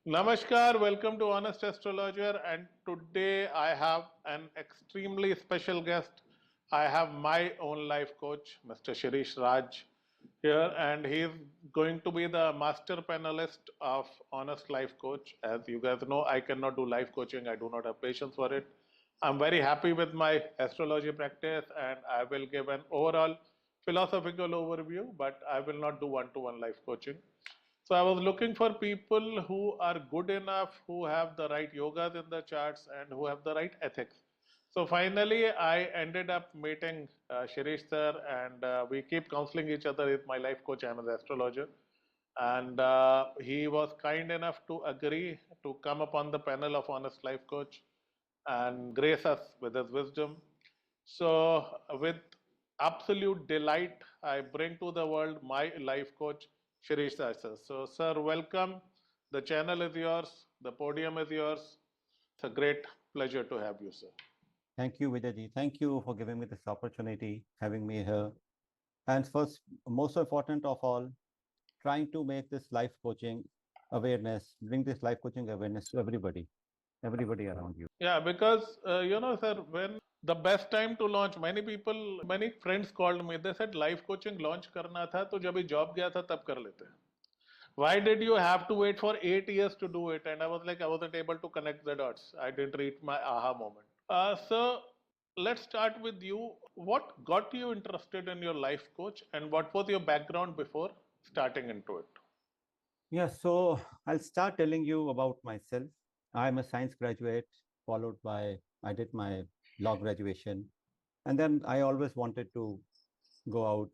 Namaskar, welcome to Honest Astrologer, and today I have an extremely special guest. I have my own life coach, Mr. Shirish Raj, here, and he's going to be the master panelist of Honest Life Coach. As you guys know, I cannot do life coaching, I do not have patience for it. I'm very happy with my astrology practice, and I will give an overall philosophical overview, but I will not do one to one life coaching. So I was looking for people who are good enough, who have the right yogas in the charts, and who have the right ethics. So finally, I ended up meeting Shirish sir, and we keep counseling each other with my life coach. I'm an astrologer, and he was kind enough to agree to come upon the panel of Honest Life Coach and grace us with his wisdom. So, with absolute delight, I bring to the world my life coach, Shirish Raj. So, sir, welcome. The channel is yours, the podium is yours. It's a great pleasure to have you, sir. Thank you, Vijayji. Thank you for giving me this opportunity, having me here. And first, most important of all, trying to make this life coaching awareness, bring this life coaching awareness to everybody around you. Yeah, because sir, when the best time to launch, many people, many friends called me. They said life coaching launch करना था, तो जब ये job गया था तब कर लेते. Why did you have to wait for 8 years to do it? And I was like, I wasn't able to connect the dots. I didn't reach my aha moment. So let's start with you. What got you interested in your life coach, and what was your background before starting into it? Yeah, so I'll start telling you about myself. I'm a science graduate, followed by I did my law graduation. And then I always wanted to go out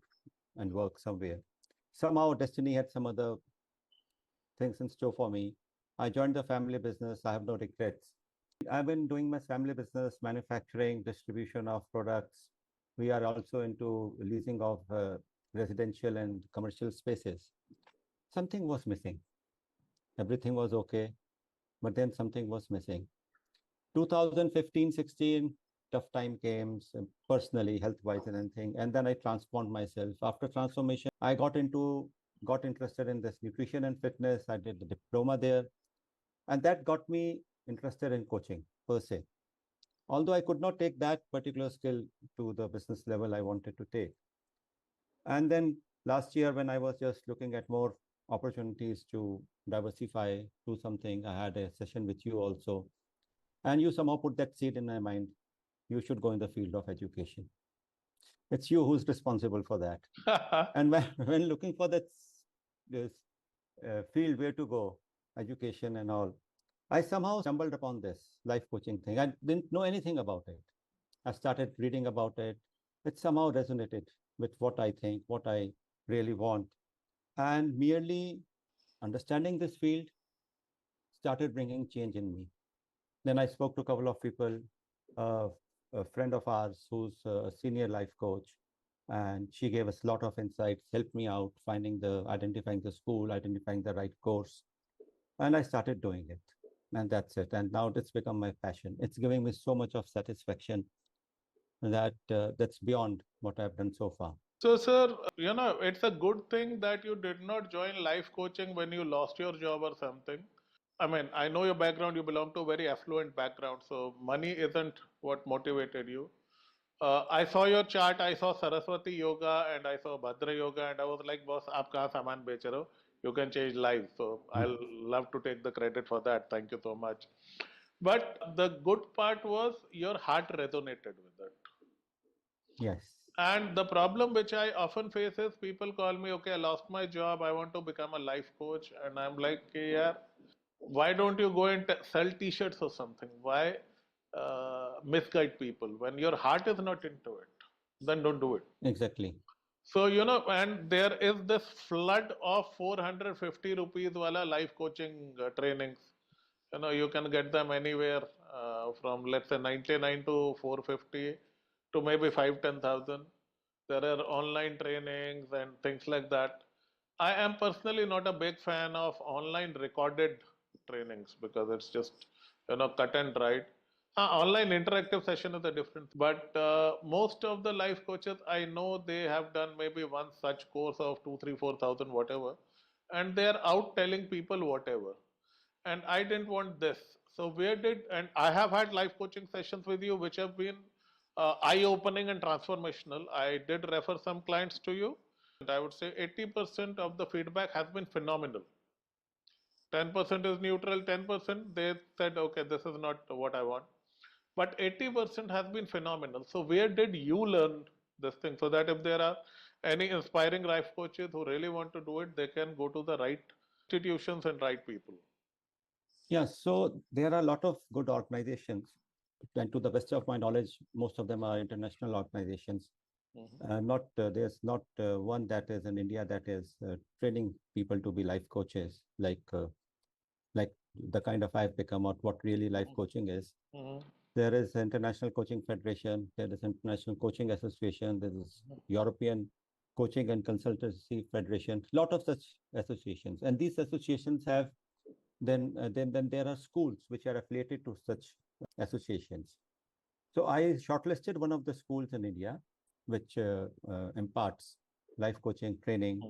and work somewhere. Somehow destiny had some other things in store for me. I joined the family business. I have no regrets. I've been doing my family business, manufacturing, distribution of products. We are also into leasing of residential and commercial spaces. Something was missing. Everything was okay, but then something was missing. 2015-16, tough time came personally, health-wise and anything. And then I transformed myself. After transformation, I got interested in this nutrition and fitness. I did the diploma there. And that got me interested in coaching per se. Although I could not take that particular skill to the business level I wanted to take. And then last year, when I was just looking at more opportunities to diversify, do something, I had a session with you also. And you somehow put that seed in my mind. You should go in the field of education. It's you who's responsible for that. And when looking for this field where to go, education and all, I somehow stumbled upon this life coaching thing. I didn't know anything about it. I started reading about it. It somehow resonated with what I think, what I really want. And merely understanding this field started bringing change in me. Then I spoke to a couple of people, a friend of ours who's a senior life coach, and she gave us a lot of insights, helped me out identifying the school, identifying the right course. And I started doing it. And that's it. And now it's become my passion. It's giving me so much of satisfaction that that's beyond what I've done so far. So, sir, it's a good thing that you did not join life coaching when you lost your job or something. I mean, I know your background, you belong to a very affluent background, so money isn't what motivated you. I saw your chart, I saw Saraswati Yoga and I saw Bhadra Yoga, and I was like, boss, aap kahan saman bech rahe ho? You can change lives. So I'll love to take the credit for that. Thank you so much. But the good part was your heart resonated with it. Yes. And the problem which I often face is people call me, okay, I lost my job, I want to become a life coach. And I'm like, okay, yeah, why don't you go and sell t-shirts or something? Why misguide people? When your heart is not into it, then don't do it. Exactly. So, and there is this flood of 450 rupees wala life coaching trainings. You can get them anywhere from, let's say, 99 to 450 to maybe 5-10,000. There are online trainings and things like that. I am personally not a big fan of online recorded trainings because it's just, cut and dried. Online interactive session is a different thing. But most of the life coaches I know, they have done maybe one such course of 2, 3, 4,000, whatever, and they are out telling people whatever. and I didn't want this. So where did, and I have had life coaching sessions with you which have been eye-opening and transformational. I did refer some clients to you, and I would say 80% of the feedback has been phenomenal. 10% is neutral, 10% they said, okay, this is not what I want. But 80% has been phenomenal. So where did you learn this thing? So that if there are any inspiring life coaches who really want to do it, they can go to the right institutions and right people. Yeah, so there are a lot of good organizations, and to the best of my knowledge, most of them are international organizations. Not there's not one that is in India that is training people to be life coaches, like the kind of I've become, or what really life coaching is. There is International Coaching Federation, there is International Coaching Association, there is European Coaching and Consultancy Federation, lot of such associations, and these associations have then there are schools which are affiliated to such associations. So I shortlisted one of the schools in India which imparts life coaching training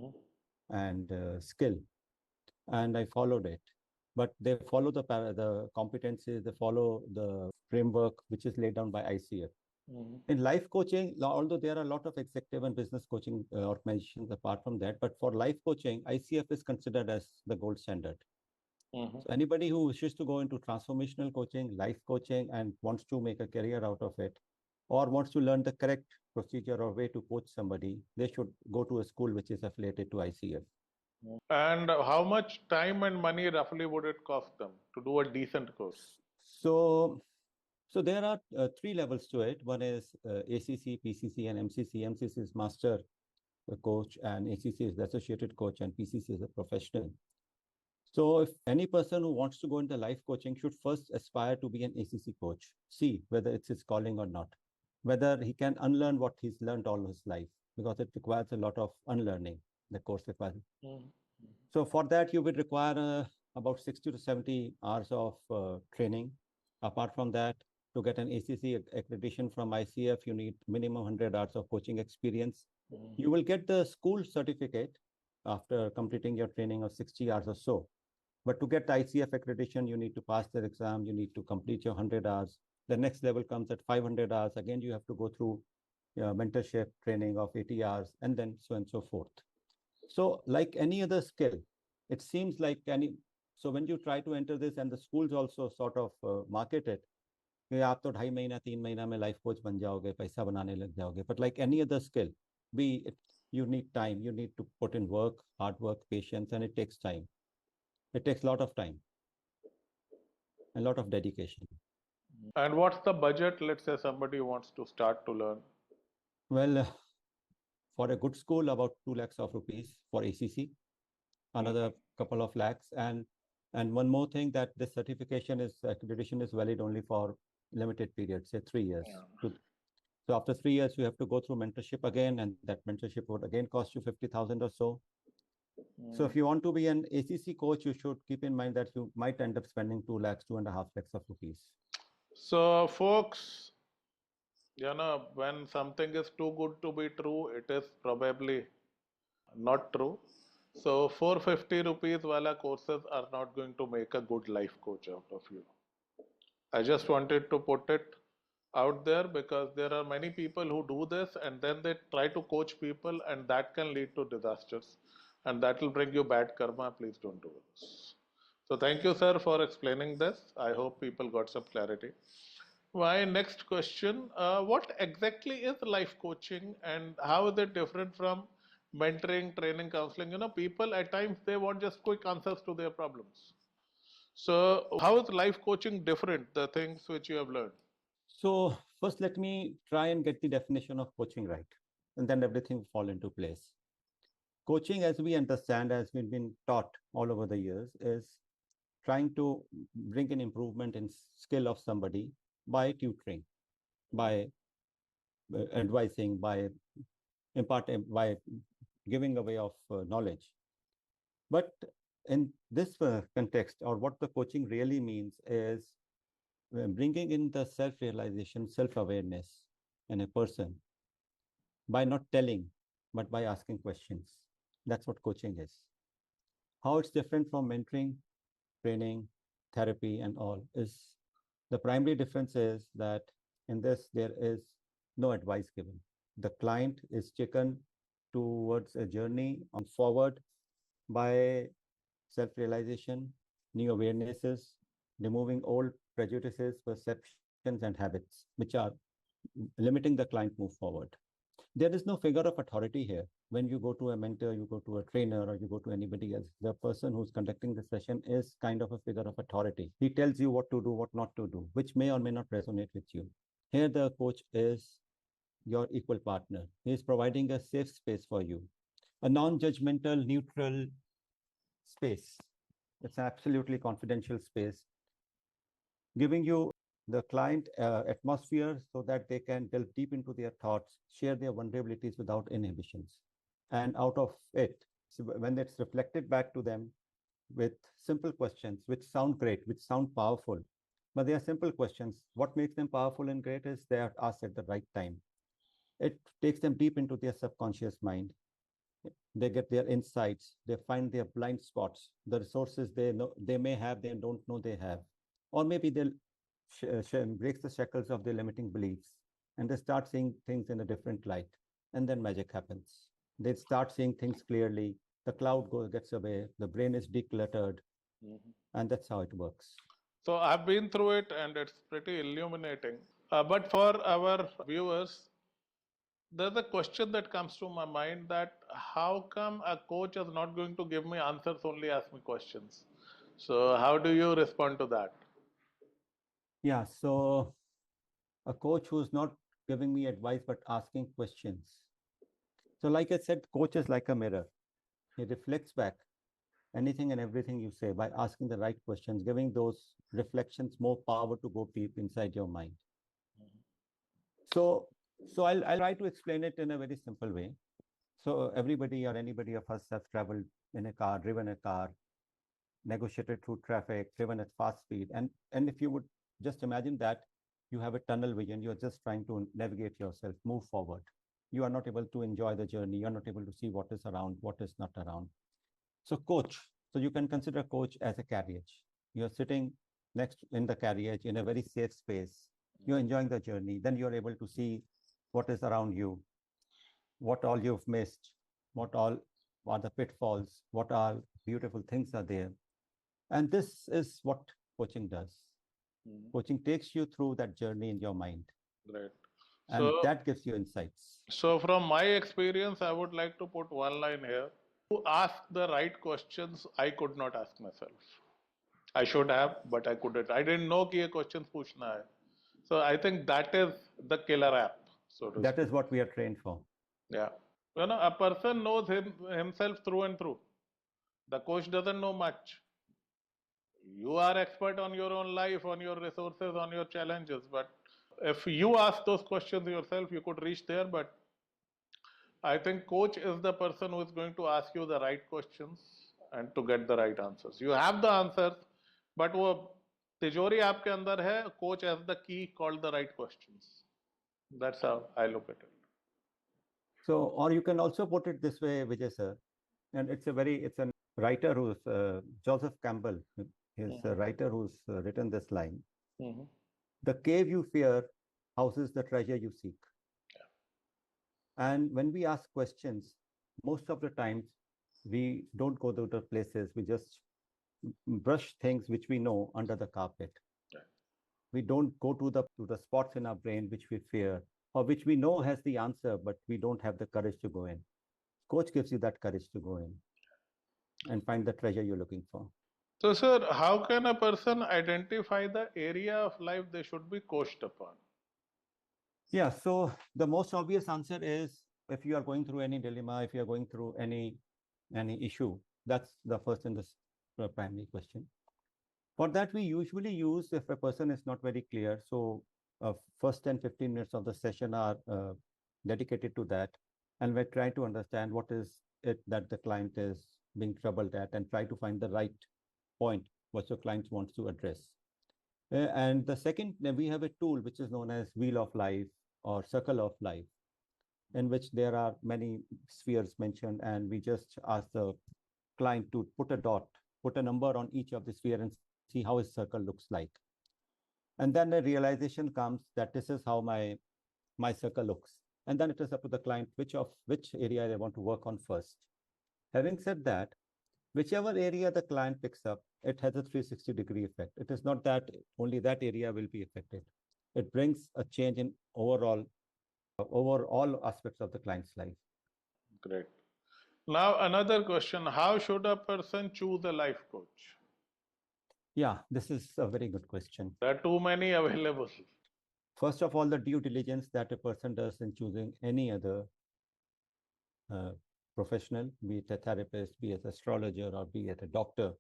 and skill, and I followed it. But they follow the competencies, they follow the framework which is laid down by ICF. In life coaching, although there are a lot of executive and business coaching organizations apart from that, but for life coaching, ICF is considered as the gold standard. So anybody who wishes to go into transformational coaching, life coaching, and wants to make a career out of it, or wants to learn the correct procedure or way to coach somebody, they should go to a school which is affiliated to ICF. And how much time and money roughly would it cost them to do a decent course? So there are three levels to it. One is ACC, PCC, and MCC. MCC is master coach, and ACC is the associated coach, and PCC is a professional. So if any person who wants to go into life coaching should first aspire to be an ACC coach, see whether it's his calling or not, whether he can unlearn what he's learned all his life, because it requires a lot of unlearning, the course requires. So for that, you would require about 60 to 70 hours of training. Apart from that, to get an ACC accreditation from ICF, you need minimum 100 hours of coaching experience. You will get the school certificate after completing your training of 60 hours or so. But to get the ICF accreditation, you need to pass the exam, you need to complete your 100 hours. The next level comes at 500 hours. Again, you have to go through mentorship training of 80 hours, and then so and so forth. So like any other skill, it seems like so when you try to enter this, and the schools also sort of market it, कि आप तो 2.5 महीना 3 महीना में life coach बन जाओगे, पैसा बनाने लग जाओगे. But like any other skill, you need time, you need to put in work, hard work, patience, and it takes time. It takes a lot of time, a lot of dedication. And what's the budget? Let's say somebody wants to start to learn. Well, for a good school, about 2 lakhs of rupees for ACC, another couple of lakhs, and one more thing, that this accreditation is valid only for limited period, say 3 years. So after 3 years, you have to go through mentorship again, and that mentorship would again cost you 50,000 or so. So if you want to be an ACC coach, you should keep in mind that you might end up spending 2 lakhs, 2.5 lakhs of rupees. So folks, when something is too good to be true, it is probably not true. So 450 rupees wala courses are not going to make a good life coach out of you. I just wanted to put it out there because there are many people who do this and then they try to coach people, and that can lead to disasters, and that will bring you bad karma. Please don't do this. So thank you, sir, for explaining this. I hope people got some clarity. My next question, what exactly is life coaching and how is it different from mentoring, training, counseling? People at times, they want just quick answers to their problems. So how is life coaching different, the things which you have learned? So first, let me try and get the definition of coaching right, and then everything will fall into place. Coaching, as we understand, as we've been taught all over the years, is trying to bring an improvement in skill of somebody by tutoring, by advising, by by giving away of knowledge. But in this context, or what the coaching really means is bringing in the self-realization, self-awareness in a person by not telling, but by asking questions. That's what coaching is. How it's different from mentoring, training, therapy and all is the primary difference is that in this there is no advice given. The client is taken towards a journey on forward by self-realization, new awarenesses, removing old prejudices, perceptions, and habits, which are limiting the client move forward. There is no figure of authority here. When you go to a mentor, you go to a trainer, or you go to anybody else, the person who's conducting the session is kind of a figure of authority. He tells you what to do, what not to do, which may or may not resonate with you. Here, the coach is your equal partner. He is providing a safe space for you, a non-judgmental, neutral space. It's an absolutely confidential space, giving you the client atmosphere so that they can delve deep into their thoughts, share their vulnerabilities without inhibitions. And out of it, so when it's reflected back to them with simple questions, which sound great, which sound powerful, but they are simple questions. What makes them powerful and great is they are asked at the right time. It takes them deep into their subconscious mind. They get their insights, they find their blind spots, the resources they know they may have, they don't know they have. Or maybe they'll breaks the shackles of their limiting beliefs and they start seeing things in a different light. And then magic happens. They start seeing things clearly. The cloud gets away, the brain is decluttered, and that's how it works. So I've been through it and it's pretty illuminating. But for our viewers, there's a question that comes to my mind that how come a coach is not going to give me answers, only ask me questions? So how do you respond to that? Yeah, so a coach who's not giving me advice but asking questions. So, like I said, coach is like a mirror. He reflects back anything and everything you say by asking the right questions, giving those reflections more power to go deep inside your mind. So, I'll try to explain it in a very simple way. So everybody or anybody of us have traveled in a car, driven a car, negotiated through traffic, driven at fast speed. And if you would just imagine that you have a tunnel vision, you're just trying to navigate yourself, move forward. You are not able to enjoy the journey. You're not able to see what is around, what is not around. So coach, so you can consider coach as a carriage. You're sitting next in the carriage in a very safe space. You're enjoying the journey. Then you're able to see what is around you, what all you've missed, what all are the pitfalls, what all beautiful things are there. And this is what coaching does. Coaching takes you through that journey in your mind. Great. And So, that gives you insights. so from my experience, I would like to put one line here. To ask the right questions, I could not ask myself. I should have, but I couldn't. I didn't know कि ये questions पूछना है. So I think that is the killer app, so to That speak. is what we are trained for. Yeah. You know, a person knows himself through and through. The coach doesn't know much. You are expert on your own life, on your resources, on your challenges. But if you ask those questions yourself, you could reach there. But I think coach is the person who is going to ask you the right questions and to get the right answers. You have the answers, but वो तिजोरी आपके अंदर है. Coach has the key called the right questions. That's how I look at it. So, or you can also put it this way, Vijay sir, and it's a writer who's Joseph Campbell. He's a writer who's written this line. The cave you fear houses the treasure you seek. And when we ask questions, most of the times we don't go to the places, we just brush things which we know under the carpet. We don't go to the spots in our brain which we fear or which we know has the answer, but we don't have the courage to go in. Coach gives you that courage to go in and find the treasure you're looking for. So, sir, how can a person identify the area of life they should be coached upon? Yeah, so the most obvious answer is if you are going through any dilemma, if you are going through any issue, that's the first and the primary question. For that, we usually use if a person is not very clear. So first 10, 15 minutes of the session are dedicated to that. And we try to understand what is it that the client is being troubled at and try to find the right point what your client wants to address. And the second, we have a tool which is known as Wheel of Life or Circle of Life, in which there are many spheres mentioned, and we just ask the client to put a dot, put a number on each of the sphere and see how his circle looks like. And then the realization comes that this is how my circle looks. And then it is up to the client which area they want to work on first. Having said that, whichever area the client picks up, it has a 360-degree effect. It is not that only that area will be affected. It brings a change in over all aspects of the client's life. Great. Now, another question: how should a person choose a life coach? Yeah, this is a very good question. There are too many available. First of all, the due diligence that a person does in choosing any other uh, professional, be it a therapist, be it an astrologer, or be it a doctor,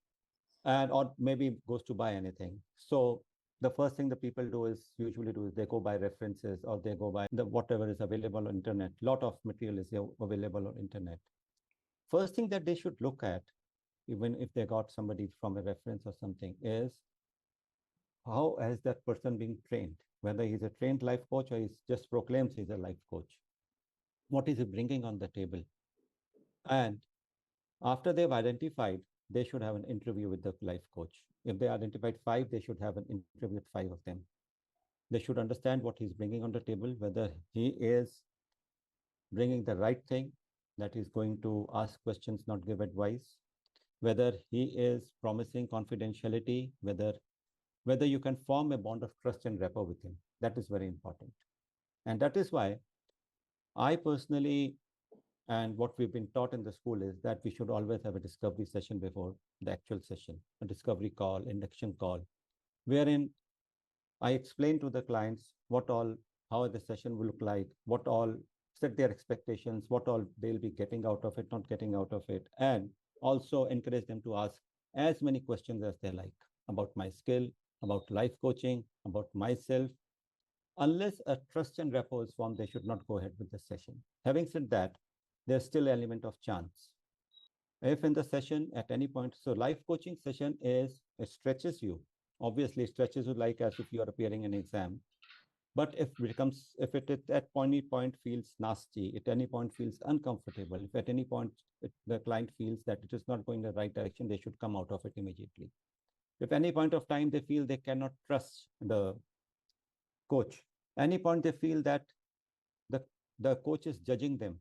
and or maybe goes to buy anything. So the first thing the people usually do is they go by references, or they go by the whatever is available on internet. Lot of material is available on internet. First thing that they should look at, even if they got somebody from a reference or something, is how has that person been trained? Whether he's a trained life coach or he just proclaims he's a life coach. What is he bringing on the table? And after they've identified, they should have an interview with the life coach. If they identified 5, they should have an interview with 5 of them. They should understand what he's bringing on the table, whether he is bringing the right thing, that he's going to ask questions, not give advice, whether he is promising confidentiality, whether you can form a bond of trust and rapport with him. That is very important. And that is why I personally, and what we've been taught in the school, is that we should always have a discovery session before the actual session, a discovery call, induction call, wherein I explain to the clients how the session will look like, what all set their expectations, what all they'll be getting out of it, not getting out of it, and also encourage them to ask as many questions as they like about my skill, about life coaching, about myself. Unless a trust and rapport is formed, they should not go ahead with the session. Having said that, there's still an element of chance. If in the session at any point, so life coaching session is, it stretches you. Obviously, it stretches you like as if you are appearing in an exam. But if it at any point feels nasty, at any point feels uncomfortable, if at any point the client feels that it is not going in the right direction, they should come out of it immediately. If any point of time they feel they cannot trust the coach, any point they feel that the coach is judging them,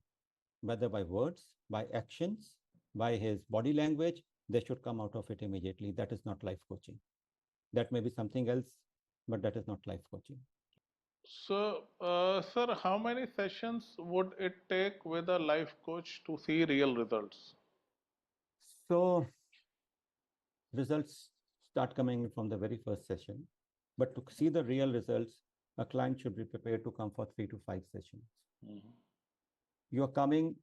whether by words, by actions, by his body language, they should come out of it immediately. That is not life coaching. That may be something else, but that is not life coaching. So, sir, how many sessions would it take with a life coach to see real results? So results start coming from the very first session. But to see the real results, a client should be prepared to come for 3 to 5 sessions. Mm-hmm. You're coming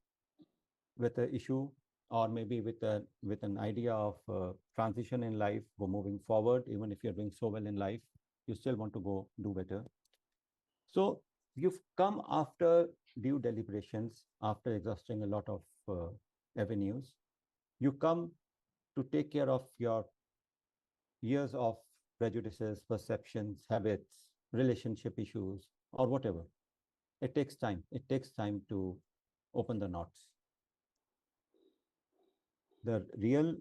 with an issue, or maybe with an idea of transition in life, go moving forward. Even if you're doing so well in life, you still want to go do better. So you've come after due deliberations, after exhausting a lot of avenues. You come to take care of your years of prejudices, perceptions, habits, relationship issues, or whatever. It takes time. It takes time to open the knots. The real,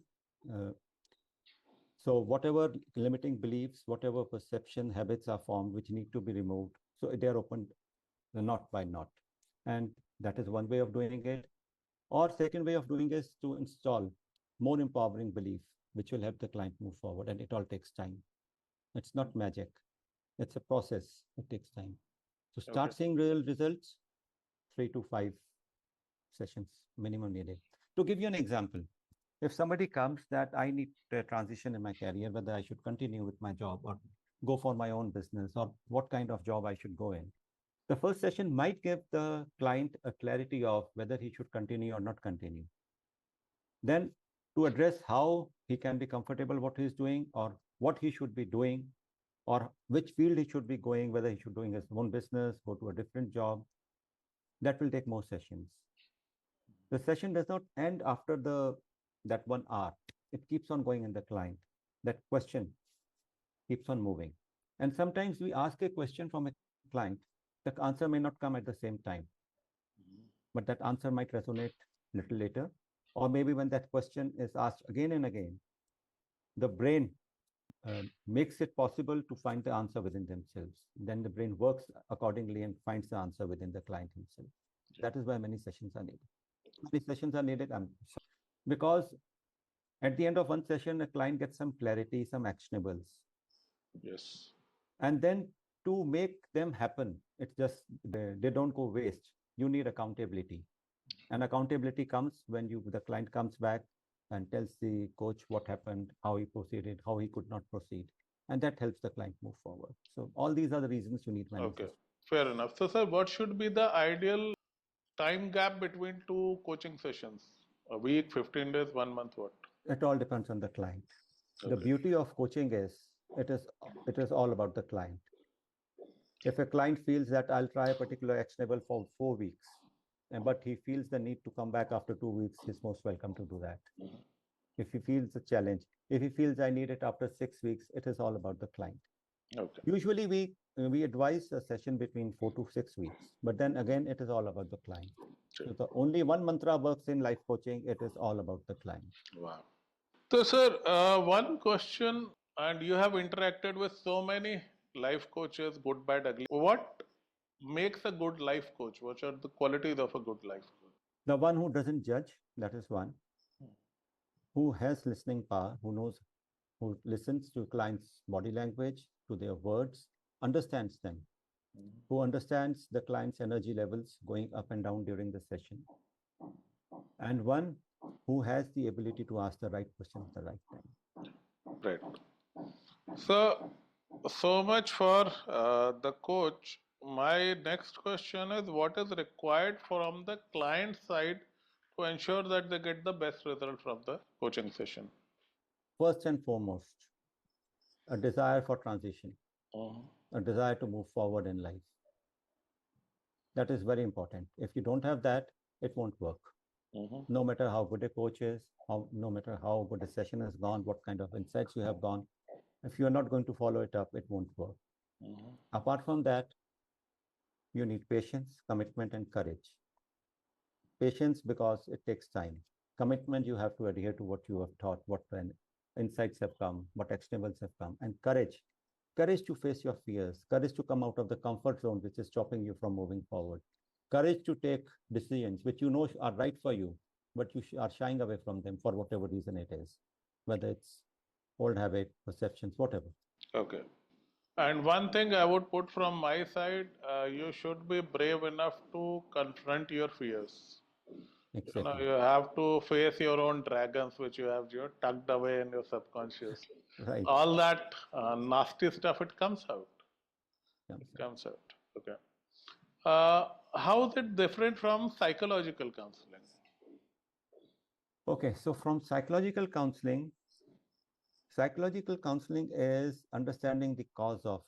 so whatever limiting beliefs, whatever perception habits are formed, which need to be removed, so they are opened knot by knot. And that is one way of doing it. Or second way of doing is to install more empowering belief, which will help the client move forward. And it all takes time. It's not magic. It's a process. It takes time. To start seeing real results, 3 to 5 sessions minimum needed. To give you an example, if somebody comes that I need a transition in my career, whether I should continue with my job or go for my own business, or what kind of job I should go in, the first session might give the client a clarity of whether he should continue or not continue. Then to address how he can be comfortable what he's doing, or what he should be doing, or which field he should be going, whether he should doing his own business, go to a different job, that will take more sessions. The session does not end after that 1 hour. It keeps on going in the client. That question keeps on moving. And sometimes we ask a question from a client, the answer may not come at the same time, but that answer might resonate a little later. Or maybe when that question is asked again and again, the brain makes it possible to find the answer within themselves. Then the brain works accordingly and finds the answer within the client himself. That is why many sessions are needed. Many sessions are needed because at the end of one session, a client gets some clarity, some actionables. Yes. And then to make them happen, it's just they don't go waste. You need accountability. And accountability comes when the client comes back and tells the coach what happened, how he proceeded, how he could not proceed. And that helps the client move forward. So all these are the reasons you need managers. Okay, fair enough. So, sir, what should be the ideal time gap between two coaching sessions? A week, 15 days, 1 month, what? It all depends on the client. The Okay. beauty of coaching is it is all about the client. If a client feels that I'll try a particular actionable for 4 weeks, but he feels the need to come back after 2 weeks, he's most welcome to do that. If he feels a challenge, if he feels I need it after 6 weeks, it is all about the client. Okay. Usually we advise a session between 4 to 6 weeks, but then again, it is all about the client. Sure. So the only one mantra works in life coaching, it is all about the client. Wow. So, sir, one question, and you have interacted with so many life coaches, good, bad, ugly. What makes a good life coach? What are the qualities of a good life coach? The one who doesn't judge, that is one. Who has listening power, who listens to clients' body language, to their words, understands them, who understands the client's energy levels going up and down during the session, and one who has the ability to ask the right question at the right time. Right. So much for the coach. My next question is what is required from the client side to ensure that they get the best result from the coaching session? First and foremost, a desire for transition, a desire to move forward in life. That is very important. If you don't have that, it won't work. No matter how good a coach is, no matter how good a session has gone, what kind of insights you have gone, if you are not going to follow it up, it won't work. Apart from that, you need patience, commitment, and courage. Patience because it takes time. Commitment, you have to adhere to what you have taught, what insights have come, what actionables have come, and courage. Courage to face your fears, courage to come out of the comfort zone, which is stopping you from moving forward. Courage to take decisions which you know are right for you, but you are shying away from them for whatever reason it is, whether it's old habit, perceptions, whatever. Okay. And one thing I would put from my side, you should be brave enough to confront your fears. Exactly. You have to face your own dragons, which you have tucked away in your subconscious. Right. All that nasty stuff, it comes out. Comes It comes out. Okay. Uh, how is it different from psychological counseling? Okay, so from psychological counseling is understanding the cause of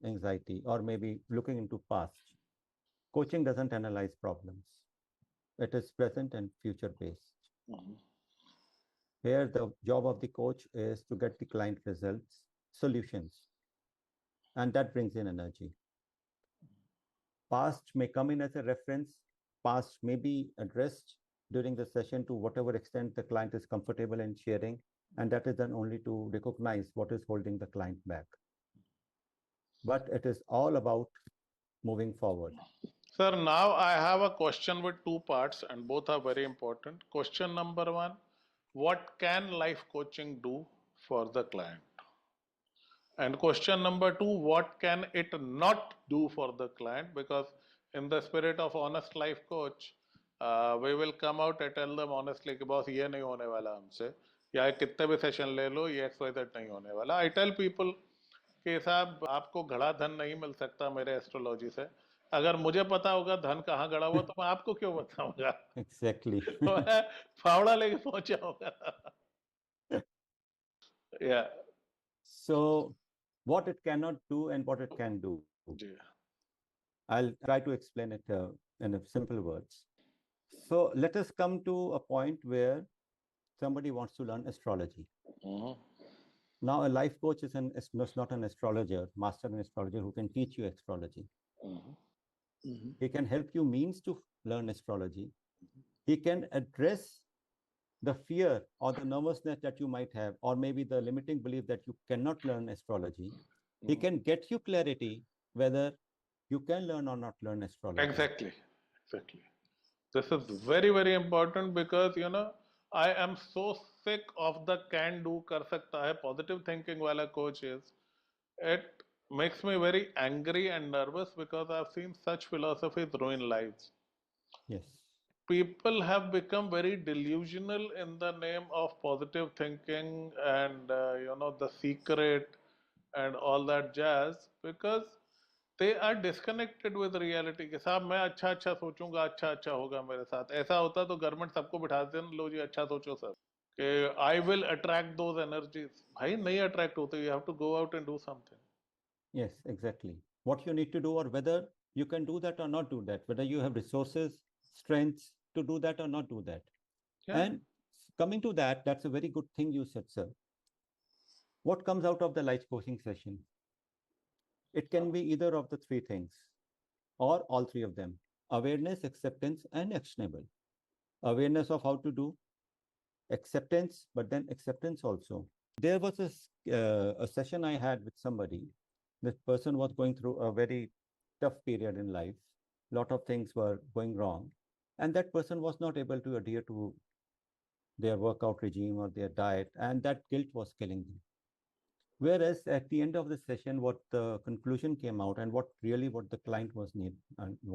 anxiety or maybe looking into past. Coaching doesn't analyze problems. It is present and future based. Here, the job of the coach is to get the client results, solutions, and that brings in energy. Past may come in as a reference, past may be addressed during the session to whatever extent the client is comfortable in sharing, and that is done only to recognize what is holding the client back. But it is all about moving forward. Sir, now I have a question with two parts, and both are very important. Question number one, what can life coaching do for the client? And question number two, what can it not do for the client? Because in the spirit of honest life coach, we will come out and tell them honestly कि boss ये नहीं होने वाला हमसे या कितने भी session ले लो ये XYZ नहीं होने वाला. I tell people कि साहब आपको घड़ा धन नहीं मिल सकता मेरे एस्ट्रोलॉजी से. अगर मुझे पता होगा धन कहाँ गड़ा हुआ तो मैं आपको क्यों बताऊंगा? Exactly. मैं फावड़ा लेके पहुंचा होगा. Yeah. So, what it cannot do and what it can do. Yeah. I'll try to explain it in simple words. So, let us come to a point where somebody wants to learn astrology. Now, a life coach is not an astrologer, master an astrologer who can teach you astrology. He can help you means to learn astrology. He can address the fear or the nervousness that you might have, or maybe the limiting belief that you cannot learn astrology, he can get you clarity whether you can learn or not learn astrology. Exactly, exactly. This is very, very important because I am so sick of the can do कर सकता है positive thinking वाला coaches. It makes me very angry and nervous because I've seen such philosophies ruin lives. Yes. People have become very delusional in the name of positive thinking and the secret and all that jazz because they are disconnected with reality कि साहब मैं अच्छा अच्छा सोचूंगा अच्छा अच्छा होगा मेरे साथ ऐसा होता तो गवर्नमेंट सबको बिठा देना लो जी अच्छा सोचो सब कि I will attract those energies भाई नहीं अट्रैक्ट होते you have to go out and do something Yes, exactly. What you need to do, or whether you can do that or not do that, whether you have resources, strengths to do that or not do that. yeah And coming to that, that's a very good thing you said, sir. What comes out of the life coaching session? It can be either of the three things or all three of them: awareness, acceptance, and actionable. Awareness of how to do, acceptance, but then acceptance also. There was a session I had with somebody. This person was going through a very tough period in life. A lot of things were going wrong. And that person was not able to adhere to their workout regime or their diet. And that guilt was killing them. Whereas at the end of the session, what the conclusion came out and what the client was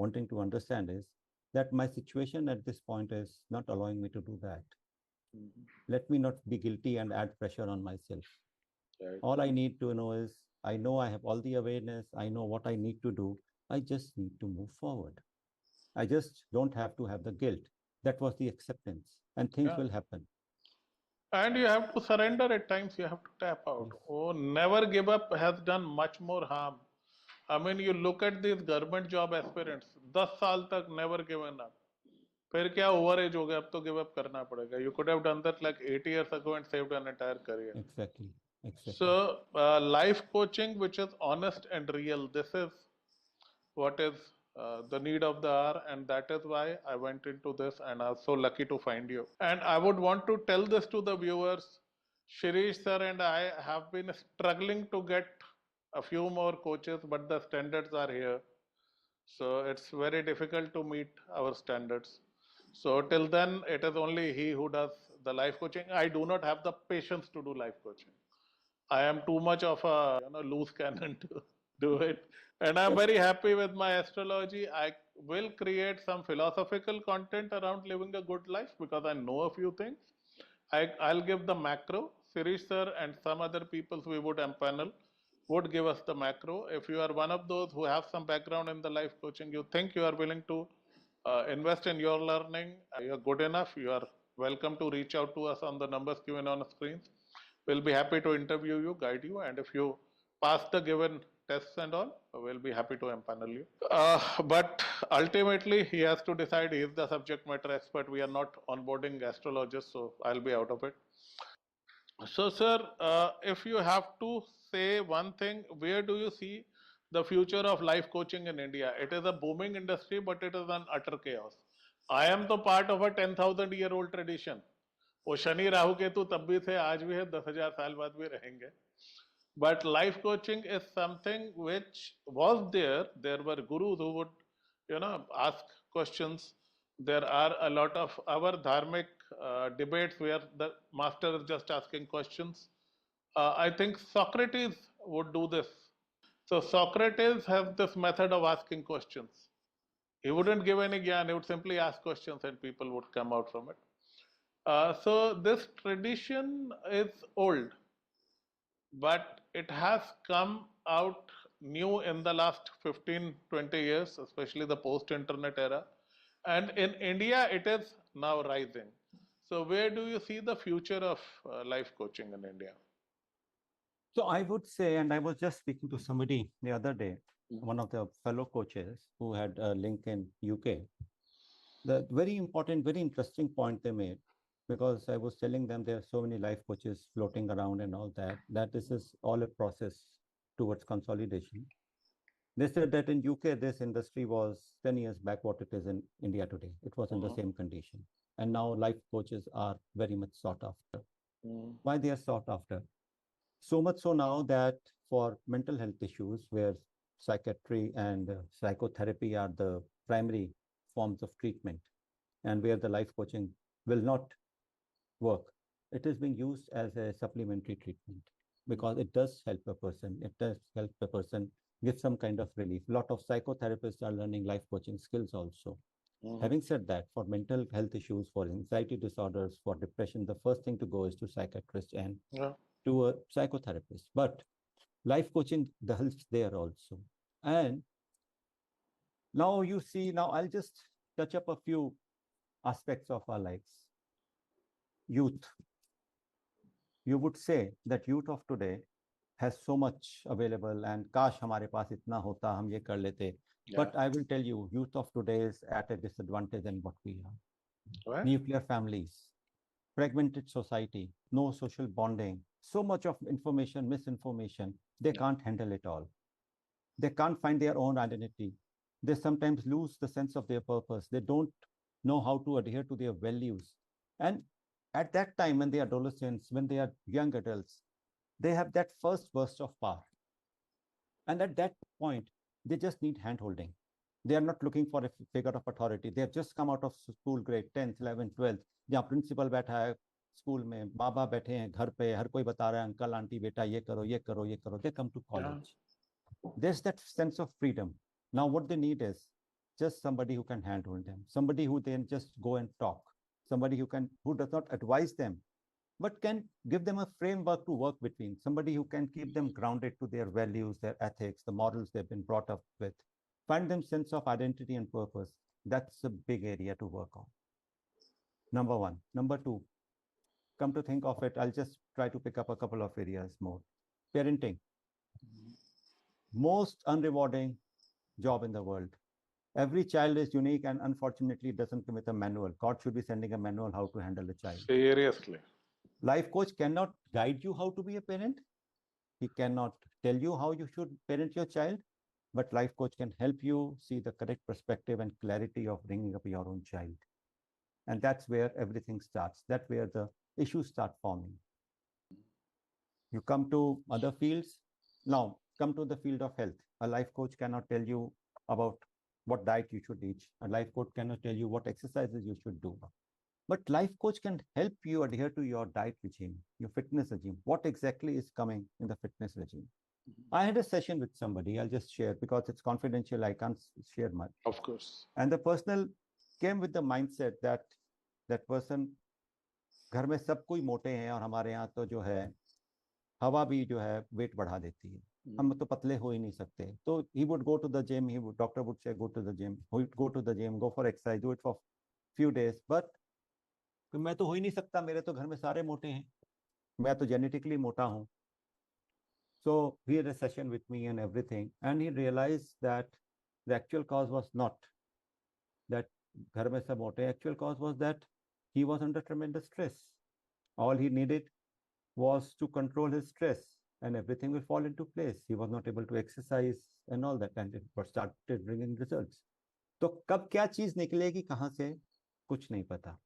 wanting to understand is that my situation at this point is not allowing me to do that. Let me not be guilty and add pressure on myself. right. All I need to know is I know I have all the awareness, I know what I need to do. I just need to move forward. I just don't have to have the guilt. That was the acceptance, and things Yeah, will happen. and you have to surrender at times you have to tap out Yes. oh never give up has done much more harm I mean you look at these government job aspirants 10 साल तक never given up फिर क्या over as हो गया अब तो give up करना पड़ेगा you could have done that like 8 years ago and saved an entire career Exactly. Exactly. so life coaching which is honest and real this is what is the need of the hour and that is why I went into this and I was so lucky to find you and I would want to tell this to the viewers Shirish sir and I have been struggling to get a few more coaches but the standards are here so it's very difficult to meet our standards. So till then, it is only he who does the life coaching. I do not have the patience to do life coaching. I am too much of a loose cannon to do it. And I'm very happy with my astrology. I will create some philosophical content around living a good life because I know a few things. I'll give the macro. Sirish sir and some other people we would empanel would give us the macro. If you are one of those who have some background in the life coaching, you think you are willing to invest in your learning, you're good enough, you are welcome to reach out to us on the numbers given on the screens. We'll be happy to interview you, guide you, and if you pass the given tests and all, we'll be happy to empanel you. But ultimately, he has to decide. He is the subject matter expert. We are not onboarding astrologers, so I'll be out of it. So, sir, if you have to say one thing, where do you see the future of life coaching in India? It is a booming industry, but it is an utter chaos. I am the part of a 10,000-year-old tradition. वो शनि राहु केतु तब भी थे आज भी है 10,000 साल बाद भी रहेंगे but life coaching is something which was there were gurus who would ask questions there are a lot of our dharmic debates where the master is just asking questions I think Socrates would do this so Socrates has this method of asking questions he wouldn't give any gyan he would simply ask questions and people would come out from it so this tradition is old but it has come out new in the last 15 20 years especially the post internet era and in India it is now rising so where do you see the future of life coaching in India? So I would say, and I was just speaking to somebody the other day, one of the fellow coaches who had a link in UK. The very important, very interesting point they made, because I was telling them there are so many life coaches floating around and all that, that this is all a process towards consolidation. They said that in UK, this industry was 10 years back what it is in India today. It was in the same condition. And now life coaches are very much sought after. Why they are sought after? So much so now that for mental health issues, where psychiatry and psychotherapy are the primary forms of treatment, and where the life coaching will not work, it is being used as a supplementary treatment because it does help a person. It does help a person get some kind of relief. A lot of psychotherapists are learning life coaching skills also. Having said that, for mental health issues, for anxiety disorders, for depression, the first thing to go is to psychiatrist and to a psychotherapist. But life coaching, the helps there also. And now you see, now I'll just touch up a few aspects of our lives. Youth. You would say that youth of today has so much available and kash hamare paas itna hota, hum ye kar lete. But I will tell you, youth of today is at a disadvantage than what we are. Right. Nuclear families, fragmented society, no social bonding, so much of information, misinformation, they can't handle it all. They can't find their own identity. They sometimes lose the sense of their purpose. They don't know how to adhere to their values. And at that time, when they are adolescents, when they are young adults, they have that first burst of power. And at that point, they just need hand holding. They are not looking for a figure of authority. They have just come out of school grade 10th, 11th, 12th, जहाँ principal बैठा है school में, माँ बाप बैठे हैं घर पे, हर कोई बता रहा है अंकल आंटी बेटा ये करो ये करो ये करो. They come to college. There's that sense of freedom. Now what they need is just somebody who can handhold them, somebody who then just go and talk, somebody who does not advise them, but can give them a framework to work between, somebody who can keep them grounded to their values, their ethics, the morals they've been brought up with, find them sense of identity and purpose. That's a big area to work on. Number one. Number two, come to think of it, I'll just try to pick up a couple of areas more. Parenting. Most unrewarding job in the world. Every child is unique and unfortunately doesn't come with a manual. God should be sending a manual how to handle a child. Seriously. Life coach cannot guide you how to be a parent. He cannot tell you how you should parent your child, but life coach can help you see the correct perspective and clarity of bringing up your own child. And that's where everything starts. That's where the issues start forming. You come to other fields. Now, come to the field of health. A life coach cannot tell you about what diet you should eat. A life coach cannot tell you what exercises you should do. But life coach can help you adhere to your diet regime, your fitness regime. What exactly is coming in the fitness regime? I had a session with somebody. I'll just share because it's confidential. I can't share much. Of course. And the person came with the mindset that that person, घर में सब कोई मोटे हैं और हमारे यहाँ तो जो है हवा भी जो है वेट बढ़ा देती है. हम तो पतले हो ही नहीं सकते. तो he would go to the gym. Doctor would say go to the gym. He would go to the gym, go for exercise, do it for few days. But मैं तो हो ही नहीं सकता. मेरे तो घर में सारे मोटे हैं. मैं तो genetically मोटा हूँ. So he had a session with me and everything, and he realized that the actual cause was not that घर में सब मोटे. Actual cause was that he was under tremendous stress. All he needed was to control his stress, and everything will fall into place. He was not able to exercise and all that, and it started bringing results. तो कब क्या चीज निकलेगी कहाँ से कुछ नहीं पता.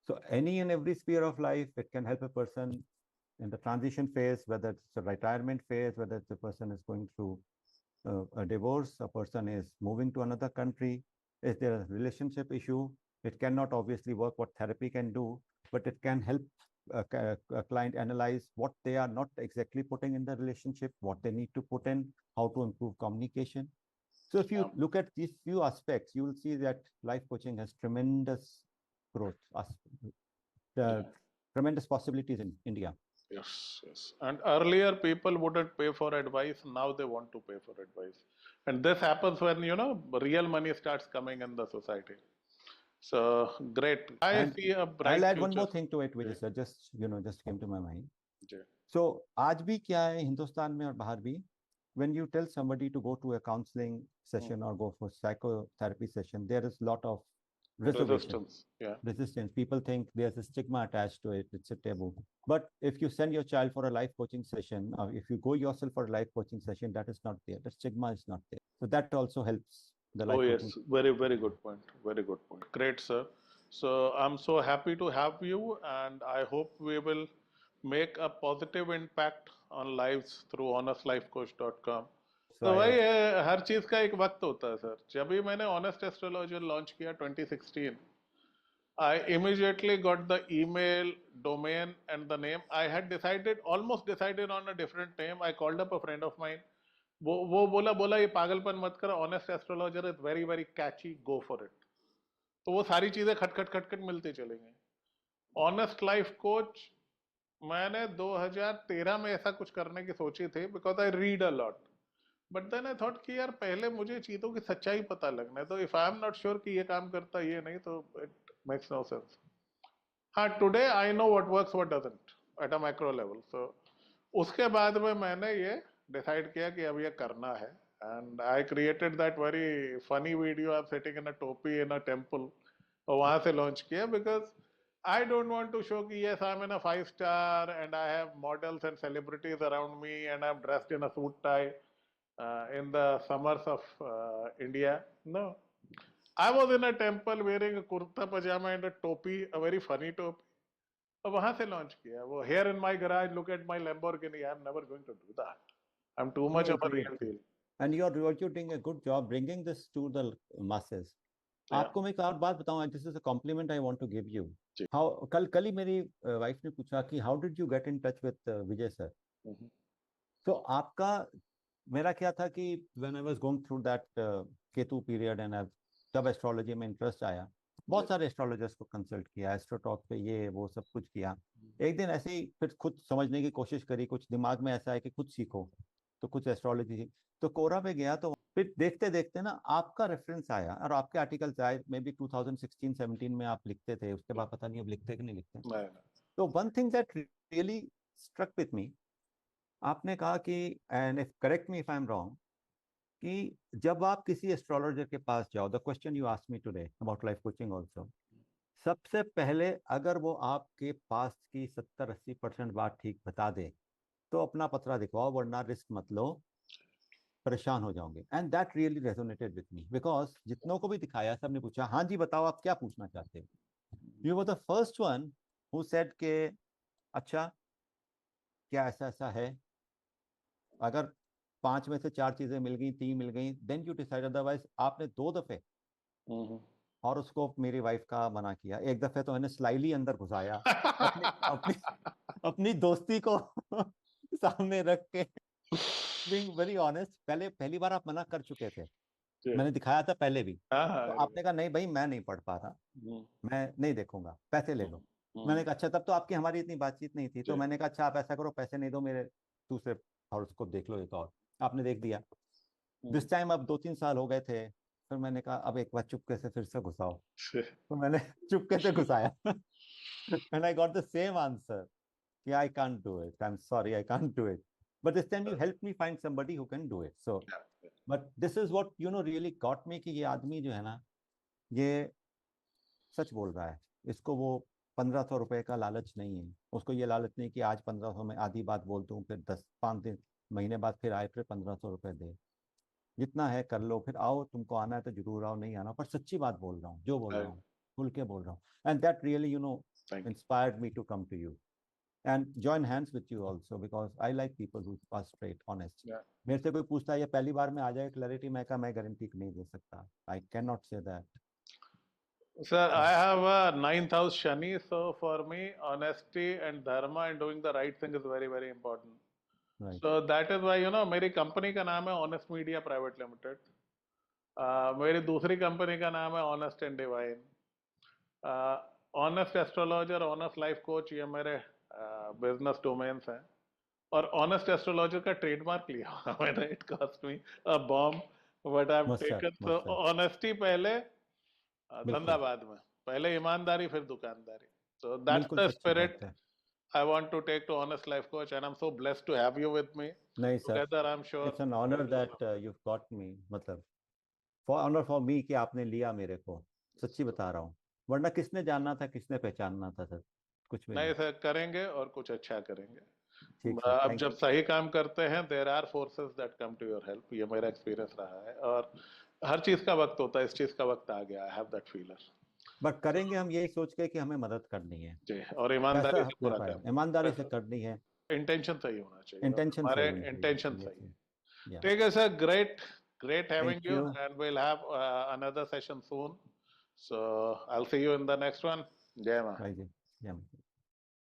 So any and every sphere of life, it can help a person in the transition phase, whether it's a retirement phase, whether the person is going through a divorce, a person is moving to another country, is there a relationship issue? It cannot obviously work what therapy can do, but it can help a client analyze what they are not exactly putting in the relationship, what they need to put in, how to improve communication. So if you look at these few aspects, you will see that life coaching has tremendous growth, tremendous possibilities in India. Yes, yes. And earlier people wouldn't pay for advice. Now they want to pay for advice. And this happens when, real money starts coming in the society. So great. I see a bright I'll add future. one more thing to it, which is just came to my mind. Yeah. So आज भी क्या है हिंदुस्तान में और बाहर भी, when you tell somebody to go to a counseling session or go for psychotherapy session, there is a lot of resistance. Yeah. Resistance. People think there's a stigma attached to it. It's a taboo. But if you send your child for a life coaching session, or if you go yourself for a life coaching session, that is not there. The stigma is not there. So that also helps the life coaching. Yes. Very, very good point. Very good point. Great, sir. So I'm so happy to have you, and I hope we will make a positive impact on lives through honestlifecoach.com. So तो I भाई हर चीज का एक वक्त होता है sir. जब भी मैंने ऑनेस्ट एस्ट्रोलॉजर लॉन्च किया 2016, I immediately got the email, domain, and the name. I had decided, almost decided on a different name. I called up a friend of mine. वो बोला ये पागलपन मत कर. Honest astrologer is very very catchy, go for it. तो वो सारी चीजें खटखट खटखट मिलती चली गई. ऑनेस्ट लाइफ कोच मैंने 2013 में ऐसा कुछ करने की सोची थी, because I read a lot. But then I thought कि यार पहले मुझे चीजों की सच्चाई पता लगना है. तो if I am not sure कि ये काम करता है, ये नहीं, तो इट मेक्स नो सेंस. हाँ, today I know what works what doesn't at a micro level. So उसके बाद में मैंने ये डिसाइड किया कि अब ये करना है. And I created that very funny video, I am sitting in a topi in a temple. और वहां से लॉन्च किया, because I don't want to show कि yes I am in a 5 star and I have models and celebrities around me and I am dressed in a suit tie in the summers of India. No, I was in a temple wearing a kurta pajama and a topi, a very funny topi. तो वहां से launch किया वो. Here in my garage, look at my Lamborghini. I'm never going to do that. I'm too I much of a agree. real deal. And you're doing a good job bringing this to the masses. Yeah. आपको मैं एक और बात बताऊं, this is a compliment I want to give you. जी. How कल ही मेरी वाइफ ने पूछा कि how did you get in touch with Vijay sir. तो आपका मेरा क्या था कि when I was going through that Ketu period and जब एस्ट्रोलॉजी में इंटरेस्ट आया, बहुत सारे एस्ट्रोलॉजर्स को कंसल्ट किया, एस्ट्रोटॉक पे ये वो सब कुछ किया. एक दिन ऐसे ही फिर खुद समझने की कोशिश करी, कुछ दिमाग में ऐसा है कि खुद सीखो, तो कुछ एस्ट्रोलॉजी. तो कोरा पे गया, तो फिर देखते देखते ना आपका रेफरेंस आया और आपके आर्टिकल्स आए. मे बी 2016-17 में आप लिखते थे, उसके बाद पता नहीं अब लिखते कि नहीं लिखते. तो one thing that really struck with me, आपने कहा कि, and if correct me if I am wrong, कि जब आप किसी एस्ट्रोलॉजर के पास जाओ, the question you asked me today about life coaching also, सबसे पहले अगर वो आपके पास की 70-80% बात ठीक बता दे तो अपना पत्रा दिखवाओ, वरना रिस्क मत लो, परेशान हो जाओगे. And that really resonated with me, because जितनों को भी दिखाया सबने पूछा हाँ जी बताओ आप क्या पूछना चाहते हो. You were the first one who said के अच्छा क्या ऐसा ऐसा है. अगर 5 में से 4 चीजें मिल गई, 3 मिल गई, देन यू डिसाइड. अदरवाइज आपने 2 दफे और उसको मेरी वाइफ का मना किया. एक दफे तो मैंने स्लाइली अंदर घुसाया, अपनी अपनी अपनी दोस्ती को सामने रख के. बीइंग वेरी ऑनेस्ट, पहली बार आप मना कर चुके थे, मैंने दिखाया था पहले भी. तो आपने कहा नहीं भाई मैं नहीं पढ़ पा रहा, मैं नहीं देखूंगा, पैसे ले लो. मैंने कहा अच्छा, तब तो आपकी हमारी इतनी बातचीत नहीं थी. तो मैंने कहा अच्छा आप ऐसा करो, पैसे नहीं दो, मेरे दूसरे हॉरोस्कोप देख लो एक और. आपने देख दिया. दिस टाइम अब 2-3 साल हो गए थे. फिर मैंने कहा अब एक बार चुपके से फिर से घुसाओ. तो मैंने चुपके से घुसाया and I got the same answer कि I can't do it, I am sorry I can't do it. But this time you help me find somebody who can do it. So but this is what you know really got me, कि ये आदमी जो है ना, ये सच बोल रहा है. इसको वो 1500 रुपए का लालच नहीं है. उसको ये लालच नहीं कि आज 1500 में आधी बात बोल दूं, फिर 5 दिन महीने बाद फिर आए फिर 1500 रुपए दे. जितना है कर लो, फिर आओ, तुमको आना है तो जरूर आओ, नहीं आना, पर सच्ची बात बोल रहा हूँ, जो बोल रहा हूँ खुल के बोल रहा हूँ. And that really you know inspired me to come to you and join hands with you also, because I like people who are straight honest. मेरे से कोई पूछता है ये पहली बार में आ जाए क्लैरिटी, मैं कहा मैं गारंटी नहीं दे सकता. I cannot say that. Sir, I have a 9th house Shani, so for me, honesty and dharma and doing the right thing is very, very important. Right. So that is why, you know, मेरी company का नाम है Honest Media Private Limited. मेरी दूसरी company का नाम है Honest and Divine. Honest Astrologer, Honest Life Coach, ये मेरे बिजनेस डोमेन्स हैं. और ऑनेस्ट एस्ट्रोलॉजर का ट्रेडमार्क लिया हुआ मैंने. It cost me a bomb, but I have taken. So honesty पहले, धंधा बाद में. पहले ईमानदारी, फिर दुकानदारी. So that's the spirit I want to take to Honest Life Coach, and I'm so blessed to have you with me. नहीं sir, together I'm sure it's an honor that you've got me. मतलब for honor for me कि आपने लिया मेरे को. सच्ची बता रहा हूँ, वरना किसने जानना था, किसने पहचानना था सर. कुछ भी नहीं सर, करेंगे और कुछ अच्छा करेंगे. ठीक सर, अब जब सही काम करते हैं, there are forces that come to your help. ये मेरा एक्सपीरियंस रहा है. और हर चीज का वक्त होता है, इस चीज का वक्त आ गया. I have that feeler. But करेंगे हम यही सोच के कि हमें मदद करनी है, जी, और पैसा ईमानदारी से अपने पूरा पास करना। ईमानदारी से करनी है, इंटेंशन सही होना चाहिए, इंटेंशन हमारे सही होनी इंटेंशन चाहिए। सही है। या ठीक है sir, great having thank you, you and we'll have another session soon. So I'll see you in the next one. Jai Maa. भाई जी।